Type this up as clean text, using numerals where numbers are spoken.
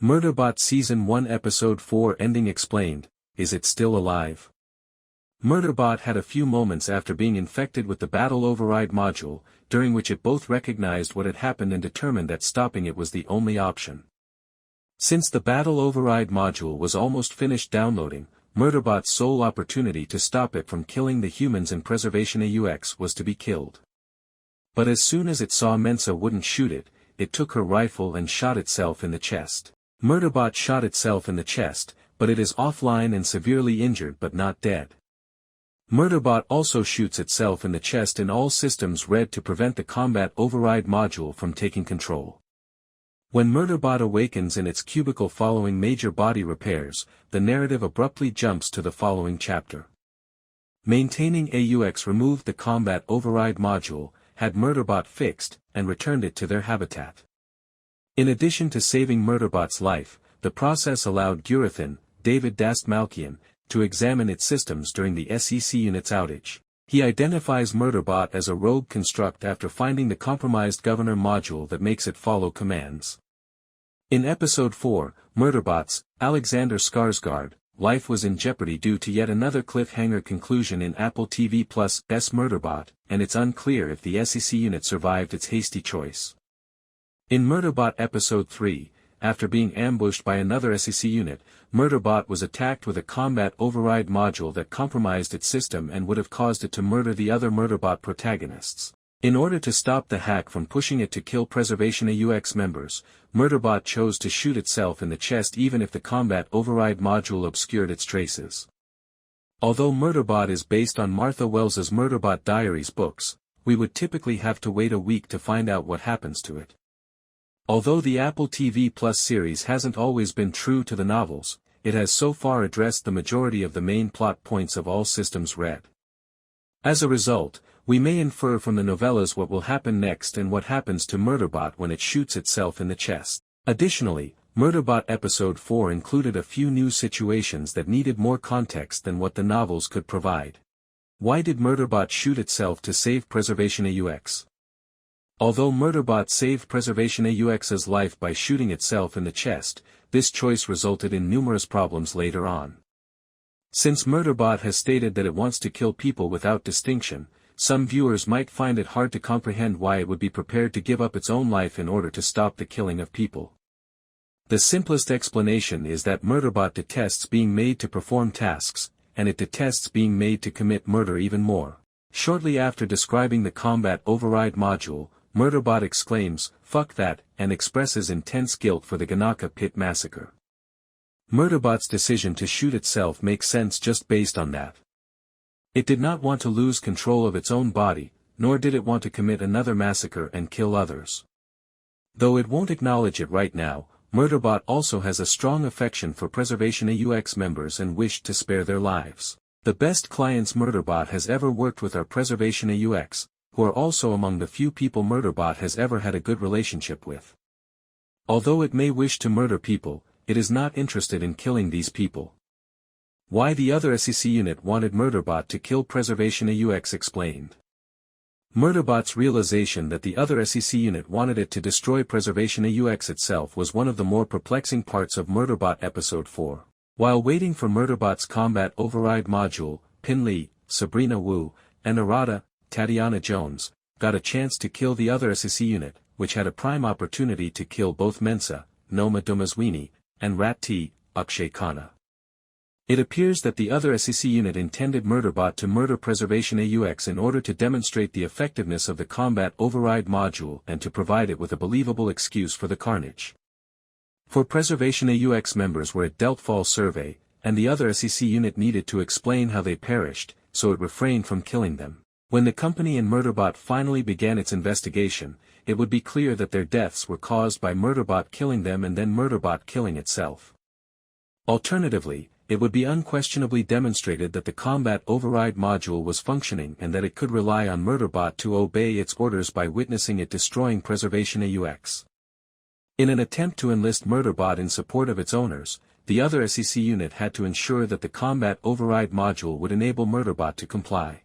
Murderbot Season 1 Episode 4 Ending Explained, Is It Still Alive? Murderbot had a few moments after being infected with the Battle Override module, during which it both recognized what had happened and determined that stopping it was the only option. Since the Battle Override module was almost finished downloading, Murderbot's sole opportunity to stop it from killing the humans in PreservationAux was to be killed. But as soon as it saw Mensa wouldn't shoot it, it took her rifle and shot itself in the chest. Murderbot shot itself in the chest, but it is offline and severely injured but not dead. Murderbot also shoots itself in the chest in all systems red to prevent the Combat Override module from taking control. When Murderbot awakens in its cubicle following major body repairs, the narrative abruptly jumps to the following chapter. Maintaining AUX removed the Combat Override module, had Murderbot fixed, and returned it to their habitat. In addition to saving Murderbot's life, the process allowed Gurathin, David Dastmalchian, to examine its systems during the SecUnit's outage. He identifies Murderbot as a rogue construct after finding the compromised governor module that makes it follow commands. In Episode 4, Murderbot's, Alexander Skarsgård, life was in jeopardy due to yet another cliffhanger conclusion in Apple TV Plus' Murderbot, and it's unclear if the SecUnit survived its hasty choice. In Murderbot Episode 3, after being ambushed by another SecUnit, Murderbot was attacked with a combat override module that compromised its system and would have caused it to murder the other Murderbot protagonists. In order to stop the hack from pushing it to kill PreservationAux members, Murderbot chose to shoot itself in the chest even if the combat override module obscured its traces. Although Murderbot is based on Martha Wells's Murderbot Diaries books, we would typically have to wait a week to find out what happens to it. Although the Apple TV Plus series hasn't always been true to the novels, it has so far addressed the majority of the main plot points of all systems read. As a result, we may infer from the novellas what will happen next and what happens to Murderbot when it shoots itself in the chest. Additionally, Murderbot Episode 4 included a few new situations that needed more context than what the novels could provide. Why did Murderbot shoot itself to save PreservationAux? Although Murderbot saved PreservationAux's life by shooting itself in the chest, this choice resulted in numerous problems later on. Since Murderbot has stated that it wants to kill people without distinction, some viewers might find it hard to comprehend why it would be prepared to give up its own life in order to stop the killing of people. The simplest explanation is that Murderbot detests being made to perform tasks, and it detests being made to commit murder even more. Shortly after describing the Combat Override module, Murderbot exclaims, "Fuck that," and expresses intense guilt for the Ganaka Pit massacre. Murderbot's decision to shoot itself makes sense just based on that. It did not want to lose control of its own body, nor did it want to commit another massacre and kill others. Though it won't acknowledge it right now, Murderbot also has a strong affection for PreservationAux members and wished to spare their lives. The best clients Murderbot has ever worked with are PreservationAux, who are also among the few people Murderbot has ever had a good relationship with. Although it may wish to murder people, it is not interested in killing these people. Why the other SecUnit wanted Murderbot to kill PreservationAux explained. Murderbot's realization that the other SecUnit wanted it to destroy PreservationAux itself was one of the more perplexing parts of Murderbot Episode 4. While waiting for Murderbot's Combat Override module, Pin Lee, Sabrina Wu, and Arata, Tatiana Jones, got a chance to kill the other SecUnit, which had a prime opportunity to kill both Mensa, Noma Dumaswini, and Rat T, Akshay Khanna. It appears that the other SecUnit intended Murderbot to murder PreservationAux in order to demonstrate the effectiveness of the Combat Override module and to provide it with a believable excuse for the carnage. For PreservationAux members were at Deltfall survey, and the other SecUnit needed to explain how they perished, so it refrained from killing them. When the company and Murderbot finally began its investigation, it would be clear that their deaths were caused by Murderbot killing them and then Murderbot killing itself. Alternatively, it would be unquestionably demonstrated that the Combat Override module was functioning and that it could rely on Murderbot to obey its orders by witnessing it destroying PreservationAux. In an attempt to enlist Murderbot in support of its owners, the other SecUnit had to ensure that the Combat Override module would enable Murderbot to comply.